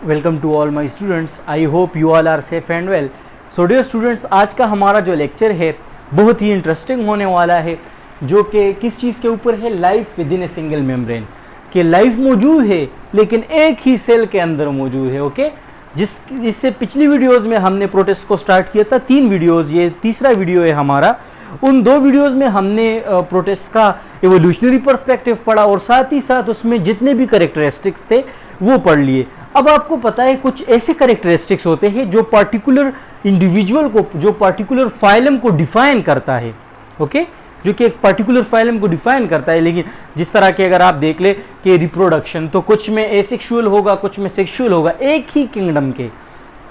Welcome to all my students. I hope you all are safe and well. So dear students, आज का हमारा जो lecture है बहुत ही इंटरेस्टिंग होने वाला है, जो कि किस चीज़ के ऊपर है, life with in a single membrane. कि लाइफ मौजूद है लेकिन एक ही सेल के अंदर मौजूद है। ओके, जिससे पिछली वीडियोज़ में हमने प्रोटेस्ट को स्टार्ट किया था, 3 वीडियोज़, ये तीसरा वीडियो है हमारा। उन 2 वीडियोज़ में हमने प्रोटेस्ट का एवोल्यूशनरी पर्सपेक्टिव पढ़ा और साथ ही साथ उसमें जितने भी करेक्टरिस्टिक्स थे वो पढ़ लिए। अब आपको पता है कुछ ऐसे करेक्टरिस्टिक्स होते हैं जो पार्टिकुलर इंडिविजुअल को, जो पार्टिकुलर फाइलम को डिफाइन करता है। ओके, जो कि एक पार्टिकुलर फाइलम को डिफाइन करता है। लेकिन जिस तरह के अगर आप देख ले कि रिप्रोडक्शन, तो कुछ में एसेक्सुअल होगा, कुछ में सेक्सुअल होगा। एक ही किंगडम के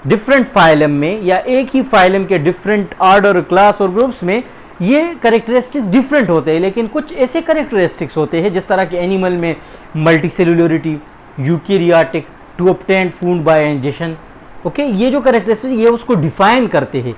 डिफरेंट फाइलम में या एक ही फाइलम के डिफरेंट ऑर्डर, क्लास और ग्रुप्स में ये करेक्टरिस्टिक्स डिफरेंट होते हैं। लेकिन कुछ ऐसे करेक्टरिस्टिक्स होते हैं, जिस तरह के एनिमल में multicellularity, eukaryotic, to obtain food by injection. Okay, ये जो करेक्टरिस्टिक ये उसको डिफाइन करते हैं।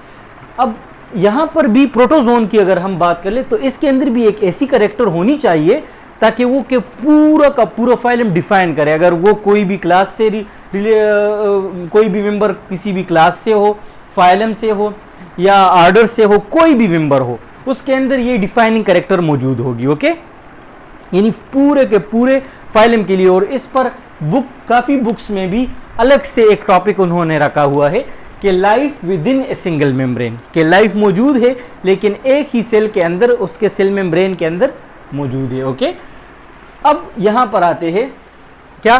अब यहाँ पर भी प्रोटोजोन की अगर हम बात कर ले तो इसके अंदर भी एक ऐसी करेक्टर होनी चाहिए ताकि वो के पूरा का पूरा फाइलम डिफाइन करे। अगर वो कोई भी क्लास से कोई भी मेंबर किसी भी क्लास से हो, फाइलम से हो या ऑर्डर से हो, कोई भी मेंबर हो, उसके अंदर ये डिफाइनिंग करेक्टर मौजूद होगी। ओके, यानी पूरे के पूरे फाइलम के लिए। और इस पर काफ़ी बुक्स में भी अलग से एक टॉपिक उन्होंने रखा हुआ है कि life with in a single membrane, कि लाइफ मौजूद है लेकिन एक ही सेल के अंदर, उसके सेल मेम्ब्रेन के अंदर मौजूद है। ओके, अब यहाँ पर आते हैं क्या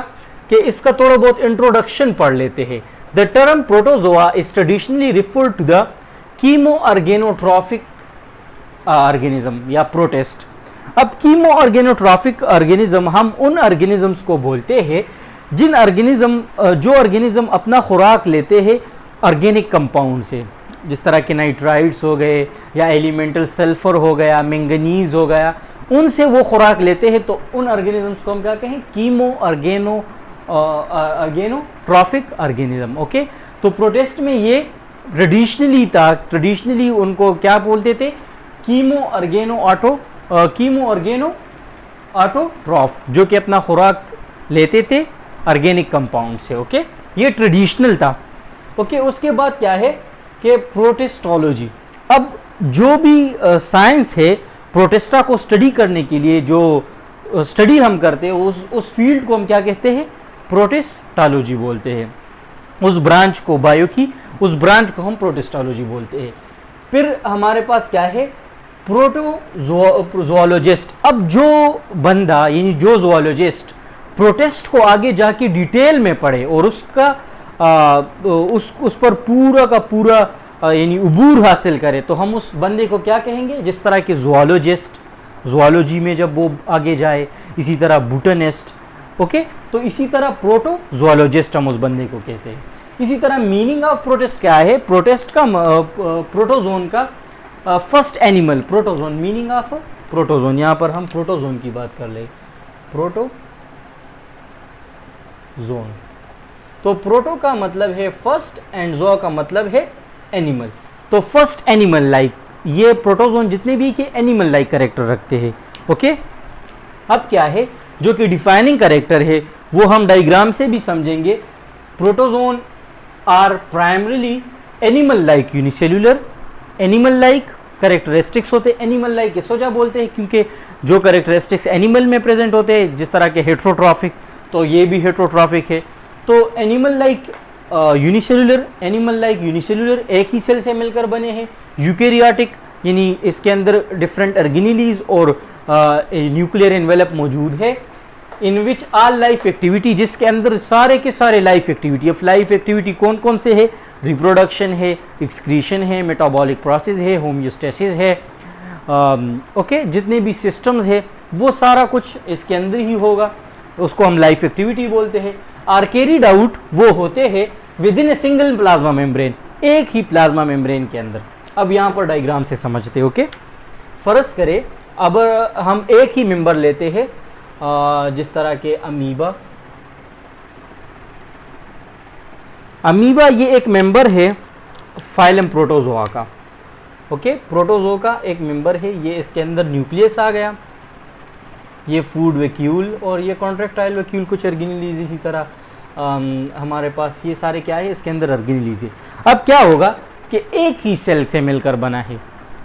कि इसका थोड़ा बहुत इंट्रोडक्शन पढ़ लेते हैं। The term protozoa is traditionally refer to the chemo ऑर्गेनोट्रॉफिक organism या प्रोटेस्ट। अब कीमो ऑर्गेनोट्रॉफिक ऑर्गेनिज्म हम उन ऑर्गेनिजम्स को बोलते हैं जिन जो ऑर्गेनिज्म अपना खुराक लेते हैं ऑर्गेनिक कंपाउंड से, जिस तरह के नाइट्राइड्स हो गए या एलिमेंटल सल्फर हो गया, मैंगनीज हो गया, उनसे वो खुराक लेते हैं। तो उन ऑर्गेनिजम्स को हम क्या कहें? Chemo ऑर्गेनोट्रॉफिक organism. ओके, तो प्रोटेस्ट में ये ट्रेडिशनली उनको क्या बोलते थे? कीमो ऑर्गेनोट्रॉफ, जो कि अपना खुराक लेते थे ऑर्गेनिक कंपाउंड से। ओके, ये ट्रेडिशनल था। ओके, उसके बाद क्या है कि प्रोटेस्टोलॉजी। अब जो भी साइंस है प्रोटेस्टा को स्टडी करने के लिए, जो स्टडी हम करते हैं उस फील्ड को हम क्या कहते हैं? प्रोटेस्टोलॉजी बोलते हैं। उस ब्रांच को, बायो की उस ब्रांच को हम प्रोटेस्टोलॉजी बोलते हैं। फिर हमारे पास क्या है? प्रोटोजोलॉजिस्ट। अब जो बंदा, यानी जो जोलॉजिस्ट प्रोटेस्ट को आगे जाके डिटेल में पढ़े और उसका उस पर पूरा का पूरा यानी उबूर हासिल करे, तो हम उस बंदे को क्या कहेंगे? जिस तरह के जोलॉजिस्ट, जोलॉजी में जब वो आगे जाए, इसी तरह बोटनिस्ट। ओके, तो इसी तरह प्रोटोजोलॉजिस्ट हम उस बंदे को कहते हैं। इसी तरह मीनिंग ऑफ प्रोटेस्ट क्या है? प्रोटेस्ट का प्रोटोजोन का first animal, protozoan. Meaning of protozoan, यहाँ पर हम प्रोटोजोन की बात कर ले, प्रोटोजोन। तो प्रोटो का मतलब है फर्स्ट एंड जो का मतलब है एनिमल। तो फर्स्ट एनिमल लाइक, ये प्रोटोजोन जितने भी के एनिमल लाइक कैरेक्टर रखते हैं। ओके, अब क्या है जो कि डिफाइनिंग कैरेक्टर है वो हम डायग्राम से भी समझेंगे। Protozoan are primarily animal like unicellular. Animal like characteristics होते हैं। एनिमल लाइक इस वजह बोलते हैं क्योंकि जो करेक्टरिस्टिक्स एनिमल में प्रेजेंट होते हैं, जिस तरह के हेट्रोट्रॉफिक, तो ये भी हेट्रोट्रॉफिक है। तो एनिमल लाइक यूनिसेल्युलर, एक ही सेल से मिलकर बने हैं। यूकेरियोटिक, यानी इसके अंदर डिफरेंट ऑर्गेनेलीज और न्यूक्लियर एनवेलप मौजूद है। इन विच ऑल लाइफ एक्टिविटी, जिसके अंदर सारे के सारे लाइफ एक्टिविटी। अब लाइफ एक्टिविटी कौन कौन से है? रिप्रोडक्शन है, एक्सक्रीशन है, मेटाबॉलिक प्रोसेस है, होम्योस्टेसिस है। ओके, जितने भी सिस्टम्स है वो सारा कुछ इसके अंदर ही होगा, उसको हम लाइफ एक्टिविटी बोलते हैं। आर कैरीड आउट, वो होते हैं with in a single plasma membrane, एक ही प्लाज्मा मेम्ब्रेन के अंदर। अब यहाँ पर डायग्राम से समझते हैं। ओके, फर्ज करें अब हम एक ही मेंबर लेते हैं, जिस तरह के अमीबा। अमीबा ये एक मेंबर है फाइलम प्रोटोजोआ का। ओके, प्रोटोजोआ का एक मेंबर है। ये इसके अंदर न्यूक्लियस आ गया, ये फूड वैक्यूल और ये कॉन्ट्रैक्टाइल वैक्यूल, कुछ ऑर्गेनेलीज इसी तरह हमारे पास ये सारे क्या है, इसके अंदर ऑर्गेनेलीज है। अब क्या होगा कि एक ही सेल से मिलकर बना है,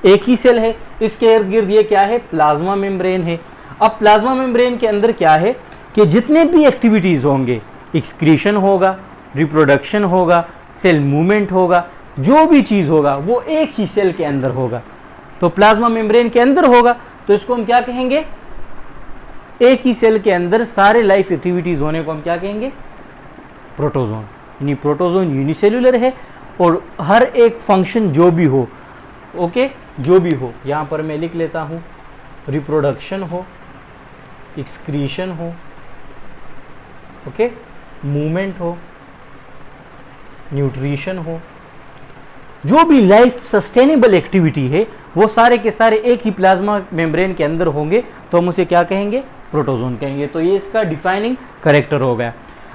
एक ही सेल है, इसके इर्द गिर्द ये क्या है, प्लाज्मा मेम्ब्रेन है। अब प्लाज्मा मेम्ब्रेन के अंदर क्या है कि जितने भी एक्टिविटीज़ होंगे, एक्सक्रीशन होगा, रिप्रोडक्शन होगा, सेल मूवमेंट होगा, जो भी चीज़ होगा वो एक ही सेल के अंदर होगा। तो प्लाज्मा मेम्ब्रेन के अंदर होगा, तो इसको हम क्या कहेंगे, एक ही सेल के अंदर सारे लाइफ एक्टिविटीज़ होने को हम क्या कहेंगे, प्रोटोजोन। यानी प्रोटोजोन यूनिसेल्युलर है और हर एक फंक्शन जो भी हो, ओके, जो भी हो, यहाँ पर मैं लिख लेता हूँ, रिप्रोडक्शन हो, एक्सक्रीशन हो, ओके, मूवमेंट हो, न्यूट्रिशन हो, जो भी लाइफ सस्टेनेबल एक्टिविटी है वो सारे के सारे एक ही प्लाज्मा मेम्ब्रेन के अंदर होंगे, तो हम उसे क्या कहेंगे, प्रोटोजोन कहेंगे। तो ये इसका डिफाइनिंग कैरेक्टर हो गया।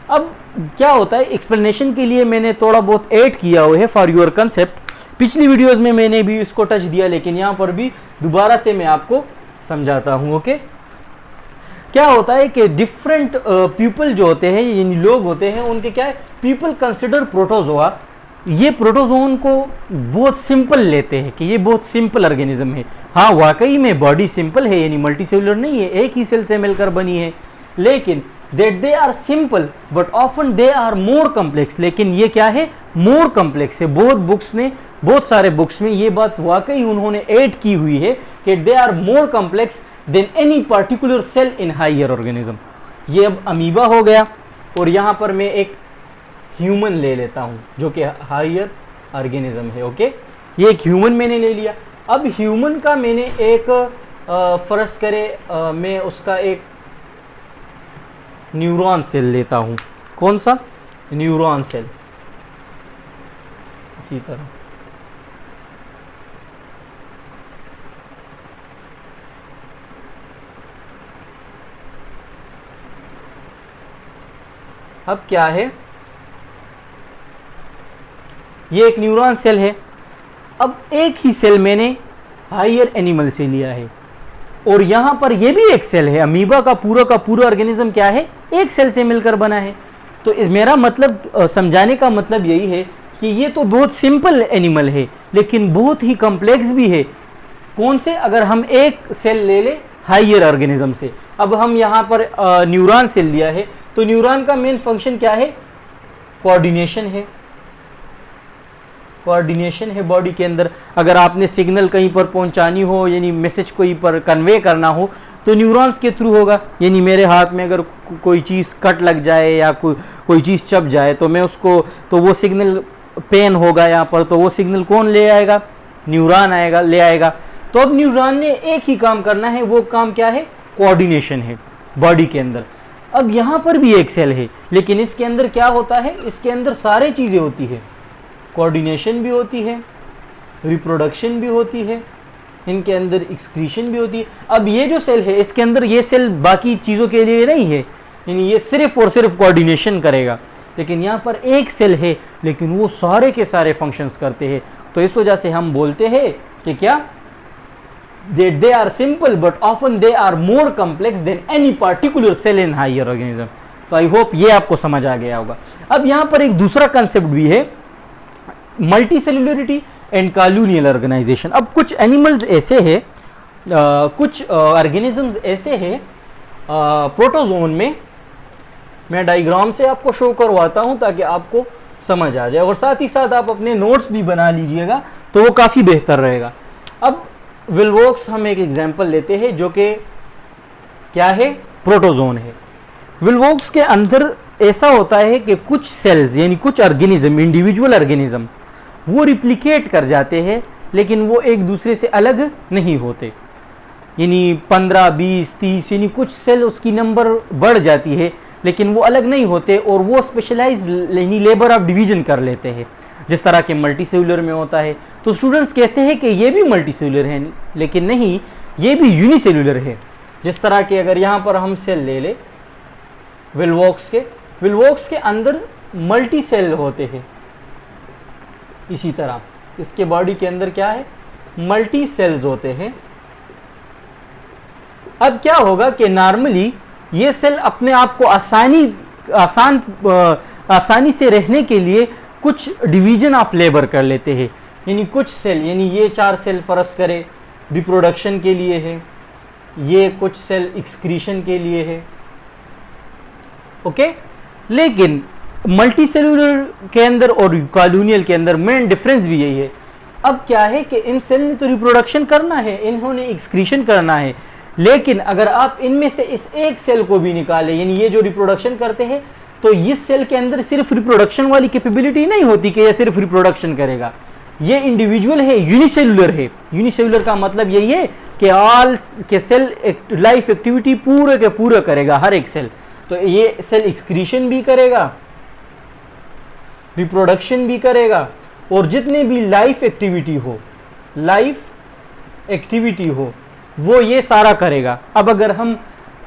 अब क्या होता है, एक्सप्लेनेशन के लिए मैंने थोड़ा बहुत ऐड किया हुआ है फॉर योर कंसेप्ट। पिछली वीडियोस में मैंने भी इसको टच दिया, लेकिन यहाँ पर भी दोबारा से मैं आपको समझाता हूँ। ओके, क्या होता है कि डिफरेंट पीपल जो होते हैं, यानी लोग होते हैं, उनके क्या है, पीपल कंसिडर प्रोटोजोआ, ये प्रोटोजोन को बहुत सिंपल लेते हैं कि ये बहुत सिंपल ऑर्गेनिज्म है। हाँ, वाकई में बॉडी सिंपल है, यानी मल्टीसेलुलर नहीं है, एक ही सेल से मिलकर बनी है, लेकिन that they are simple but often they are more complex। लेकिन ये क्या है, more complex है। बहुत सारे बुक्स में ये बात वाकई उन्होंने ऐड की हुई है कि they are more complex than any particular cell in higher organism। ये अब अमीबा हो गया, और यहाँ पर मैं एक ह्यूमन ले लेता हूँ जो कि हायर ऑर्गेनिज्म है। ओके, ये एक ह्यूमन मैंने ले लिया। अब ह्यूमन का मैंने एक फर्ज करे मैं उसका एक न्यूरॉन सेल लेता हूं। कौन सा, न्यूरॉन सेल। इसी तरह अब क्या है, ये एक न्यूरॉन सेल है। अब एक ही सेल मैंने हायर एनिमल से लिया है, और यहां पर यह भी एक सेल है। अमीबा का पूरा ऑर्गेनिज्म क्या है, एक सेल से मिलकर बना है। तो मेरा मतलब समझाने का मतलब यही है कि ये तो बहुत सिंपल एनिमल है, लेकिन बहुत ही कॉम्प्लेक्स भी है। कौन से, अगर हम एक सेल ले ले हायर ऑर्गेनिज्म से, अब हम यहाँ पर न्यूरॉन सेल लिया है, तो न्यूरॉन का मेन फंक्शन क्या है, कोऑर्डिनेशन है। कोऑर्डिनेशन है बॉडी के अंदर। अगर आपने सिग्नल कहीं पर पहुंचानी हो, यानी मैसेज कोई पर कन्वे करना हो, तो न्यूरॉन्स के थ्रू होगा। यानी मेरे हाथ में अगर कोई चीज़ कट लग जाए या कोई चीज़ चप जाए, तो मैं उसको, तो वो सिग्नल पेन होगा यहाँ पर, तो वो सिग्नल कौन ले आएगा, न्यूरॉन आएगा, ले आएगा। तो अब न्यूरॉन ने एक ही काम करना है, वो काम क्या है, कोऑर्डिनेशन है बॉडी के अंदर। अब यहाँ पर भी एक सेल है, लेकिन इसके अंदर क्या होता है, इसके अंदर सारी चीज़ें होती है, कोऑर्डिनेशन भी होती है, रिप्रोडक्शन भी होती है, इनके अंदर एक्सक्रीशन भी होती है। अब ये जो सेल है, इसके अंदर ये सेल बाकी चीज़ों के लिए नहीं है, यानी ये सिर्फ और सिर्फ कोऑर्डिनेशन करेगा। लेकिन यहाँ पर एक सेल है, लेकिन वो सारे के सारे फंक्शंस करते हैं। तो इस वजह से हम बोलते हैं कि क्या, they are simple but often they are more complex than any particular cell in higher organism। तो आई होप ये आपको समझ आ गया होगा। अब यहाँ पर एक दूसरा कंसेप्ट भी है, मल्टी सेल्युलरिटी एंड कॉलोनियल ऑर्गेनाइजेशन। अब कुछ एनिमल्स ऐसे हैं, कुछ ऑर्गेनिजम्स ऐसे हैं प्रोटोजोन में, मैं डायग्राम से आपको शो करवाता हूं ताकि आपको समझ आ जाए, और साथ ही साथ आप अपने नोट्स भी बना लीजिएगा, तो वो काफ़ी बेहतर रहेगा। अब विल्वोक्स हम एक एग्जांपल लेते हैं, जो कि क्या है, प्रोटोजोन है। विल्वोक्स के अंदर ऐसा होता है कि कुछ सेल्स, यानी कुछ ऑर्गेनिज्म, इंडिविजुअल ऑर्गेनिज्म, वो रिप्लिकेट कर जाते हैं, लेकिन वो एक दूसरे से अलग नहीं होते। यानी 15, 20, 30, यानी कुछ सेल उसकी नंबर बढ़ जाती है, लेकिन वो अलग नहीं होते, और वो स्पेशलाइज यानी लेबर ऑफ डिवीजन कर लेते हैं, जिस तरह के मल्टीसेलुलर में होता है। तो स्टूडेंट्स कहते हैं कि ये भी मल्टीसेलुलर है, लेकिन नहीं, ये भी यूनिसेलुलर है। जिस तरह के, अगर यहाँ पर हम सेल ले ले विल्वोक्स के अंदर मल्टी सेल होते हैं। इसी तरह इसके बॉडी के अंदर क्या है, मल्टी सेल्स होते हैं। अब क्या होगा कि नॉर्मली ये सेल अपने आप को आसानी आसानी से रहने के लिए कुछ डिवीजन ऑफ लेबर कर लेते हैं, यानी कुछ सेल, यानी ये 4 सेल फर्ज करे रिप्रोडक्शन के लिए है, ये कुछ सेल एक्सक्रीशन के लिए है, ओके। लेकिन मल्टी सेलुलर के अंदर और कॉलोनियल के अंदर मेन डिफरेंस भी यही है। अब क्या है कि इन सेल ने तो रिप्रोडक्शन करना है, इन्होंने एक्सक्रीशन करना है, लेकिन अगर आप इनमें से इस एक सेल को भी निकालें, यानी ये जो रिप्रोडक्शन करते हैं, तो इस सेल के अंदर सिर्फ रिप्रोडक्शन वाली कैपेबिलिटी नहीं होती कि ये सिर्फ रिप्रोडक्शन करेगा, ये इंडिविजुअल है, यूनिसेलुलर है। यूनिसेलुलर का मतलब यही है कि ऑल के सेल लाइफ एक्टिविटी पूरे के पूरे करेगा, हर एक सेल। तो ये सेल एक्सक्रीशन भी करेगा, रिप्रोडक्शन भी करेगा, और जितने भी लाइफ एक्टिविटी हो वो ये सारा करेगा। अब अगर हम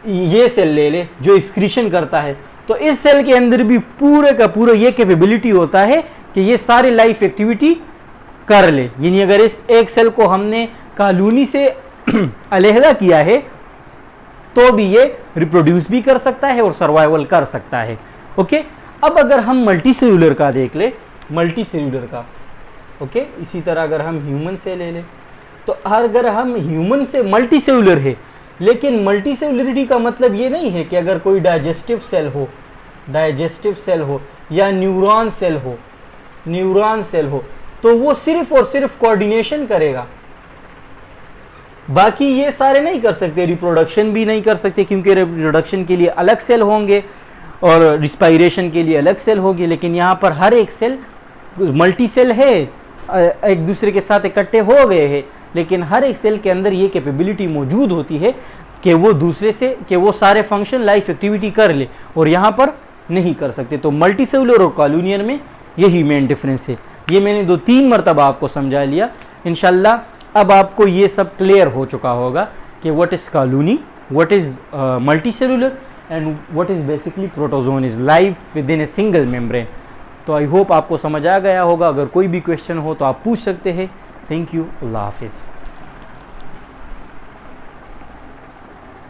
ये सेल ले ले जो एक्सक्रीशन करता है, तो इस सेल के अंदर भी पूरे का पूरा ये कैपेबिलिटी होता है कि ये सारी लाइफ एक्टिविटी कर ले। यानी अगर इस एक सेल को हमने कॉलोनी से अलहदा किया है तो भी ये रिप्रोड्यूस भी कर सकता है और सर्वाइवल कर सकता है, ओके। अब अगर हम मल्टी सेलुलर का देख ले, मल्टी सेलुलर का, ओके, इसी तरह अगर हम ह्यूमन से ले ले, तो अगर हम ह्यूमन से मल्टी सेलुलर है, लेकिन मल्टी सेलुलरिटी का मतलब ये नहीं है कि अगर कोई डाइजेस्टिव सेल हो या न्यूरॉन सेल हो तो वो सिर्फ और सिर्फ कोऑर्डिनेशन करेगा, बाकी ये सारे नहीं कर सकते, रिप्रोडक्शन भी नहीं कर सकते क्योंकि रिप्रोडक्शन के लिए अलग सेल होंगे और रिस्पायरेशन के लिए अलग सेल होगी। लेकिन यहाँ पर हर एक सेल मल्टी सेल है, एक दूसरे के साथ इकट्ठे हो गए हैं, लेकिन हर एक सेल के अंदर ये कैपेबिलिटी मौजूद होती है कि वो दूसरे से कि वो सारे फंक्शन लाइफ एक्टिविटी कर ले, और यहाँ पर नहीं कर सकते। तो मल्टी सेलुलर और कॉलोनियल में यही मेन डिफरेंस है। ये मैंने 2-3 मरतबा आपको समझा लिया। इंशाल्लाह अब आपको ये सब क्लियर हो चुका होगा कि what is colony, what is multi cellular and what is basically protozoan is life with in a single membrane. तो आई होप आपको समझ आ गया होगा। अगर कोई भी क्वेश्चन हो तो आप पूछ सकते हैं। थैंक यू, अल्लाह हाफिज़।